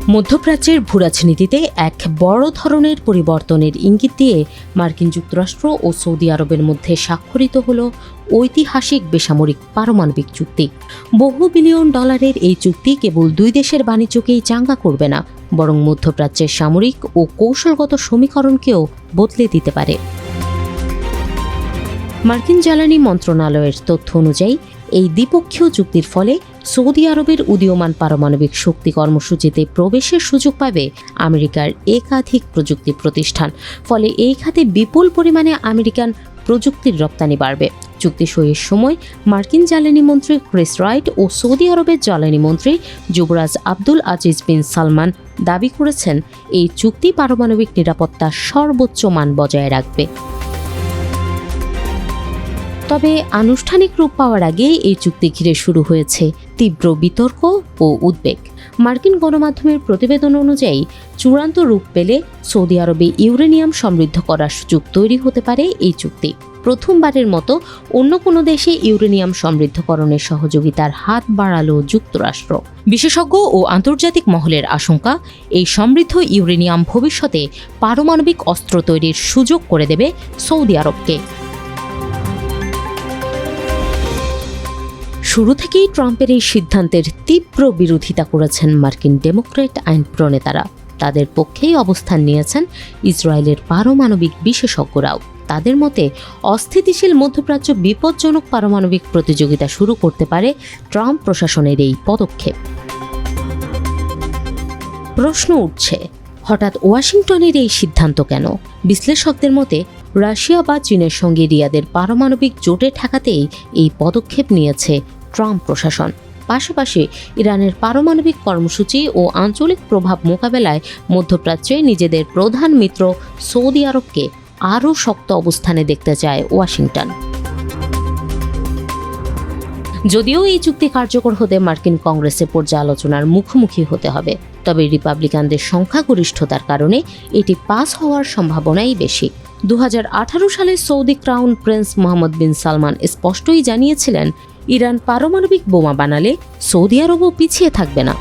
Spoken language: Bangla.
মধ্যপ্রাচ্যের ভূরাজনীতিতে এক বড় ধরনের পরিবর্তনের ইঙ্গিত দিয়ে মার্কিন যুক্তরাষ্ট্র ও সৌদি আরবের মধ্যে স্বাক্ষরিত হল ঐতিহাসিক বেসামরিক পারমাণবিক চুক্তি। বহু বিলিয়ন ডলারের এই চুক্তি কেবল দুই দেশের বাণিজ্যকেই চাঙ্গা করবে না, বরং মধ্যপ্রাচ্যের সামরিক ও কৌশলগত সমীকরণকেও বদলে দিতে পারে। মার্কিন জ্বালানি মন্ত্রণালয়ের তথ্য অনুযায়ী এই দ্বিপক্ষীয় চুক্তির ফলে সৌদি আরবের উদীয়মান পারমাণবিক শক্তি কর্মসূচিতে প্রবেশের সুযোগ পাবে আমেরিকার একাধিক প্রযুক্তি প্রতিষ্ঠান। ফলে এই খাতে বিপুল পরিমাণে আমেরিকান প্রযুক্তির রপ্তানি বাড়বে। চুক্তি সইয়ের সময় মার্কিন জ্বালানি মন্ত্রী ক্রিস রাইট ও সৌদি আরবের জ্বালানি মন্ত্রী যুবরাজ আব্দুল আজিজ বিন সালমান দাবি করেছেন, এই চুক্তি পারমাণবিক নিরাপত্তার সর্বোচ্চ মান বজায় রাখবে। তবে আনুষ্ঠানিক রূপ পাওয়ার আগে এই চুক্তি ঘিরে শুরু হয়েছে তীব্র বিতর্ক ও উদ্বেগ। মার্কিন গণমাধ্যমের প্রতিবেদন অনুযায়ী চূড়ান্ত রূপ পেলে সৌদি আরবে ইউরেনিয়াম সমৃদ্ধ করার সুযোগ তৈরি হতে পারে এই চুক্তি। প্রথমবারের মতো অন্য কোনো দেশে ইউরেনিয়াম সমৃদ্ধকরণের সহযোগিতার হাত বাড়ালো যুক্তরাষ্ট্র। বিশেষজ্ঞ ও আন্তর্জাতিক মহলের আশঙ্কা, এই সমৃদ্ধ ইউরেনিয়াম ভবিষ্যতে পারমাণবিক অস্ত্র তৈরির সুযোগ করে দেবে সৌদি আরবকে। শুরু থেকেই ট্রাম্পের এই সিদ্ধান্তের তীব্র বিরোধিতা করেছেন মার্কিন ডেমোক্র্যাট আইন প্রণেতারা। তাদের পক্ষেই অবস্থান নিয়েছেন ইসরায়েলের পারমাণবিক বিশেষজ্ঞরাও। তাদের মতে, অস্থিতিশীল মধ্যপ্রাচ্য বিপজ্জনক পারমাণবিক প্রতিযোগিতা শুরু করতে পারে ট্রাম্প প্রশাসনের এই পদক্ষেপ। প্রশ্ন উঠছে, হঠাৎ ওয়াশিংটনের এই সিদ্ধান্ত কেন? বিশ্লেষকদের মতে, রাশিয়া বা চীনের সঙ্গে রিয়াদের পারমাণবিক জোটে ঠেকাতেই এই পদক্ষেপ নিয়েছে ট্রাম্প প্রশাসন। পাশাপাশি ইরানের পারমাণবিক কর্মসূচি ও আঞ্চলিক প্রভাব মোকাবেলায় মধ্যপ্রাচ্যে নিজেদের প্রধান মিত্র সৌদি আরবকে আরও শক্ত অবস্থানে দেখতে চায় ওয়াশিংটন। যদিও এই চুক্তি কার্যকর হতে মার্কিন কংগ্রেসে পর্যালোচনার মুখোমুখি হতে হবে, তবে রিপাবলিকানদের সংখ্যাগরিষ্ঠতার কারণে এটি পাস হওয়ার সম্ভাবনাই বেশি। 2018 সালে সৌদি ক্রাউন প্রিন্স মোহাম্মদ বিন সালমান স্পষ্টই জানিয়েছিলেন, ইরান পারমাণবিক বোমা বানালে সৌদি আরবও পিছিয়ে থাকবে না।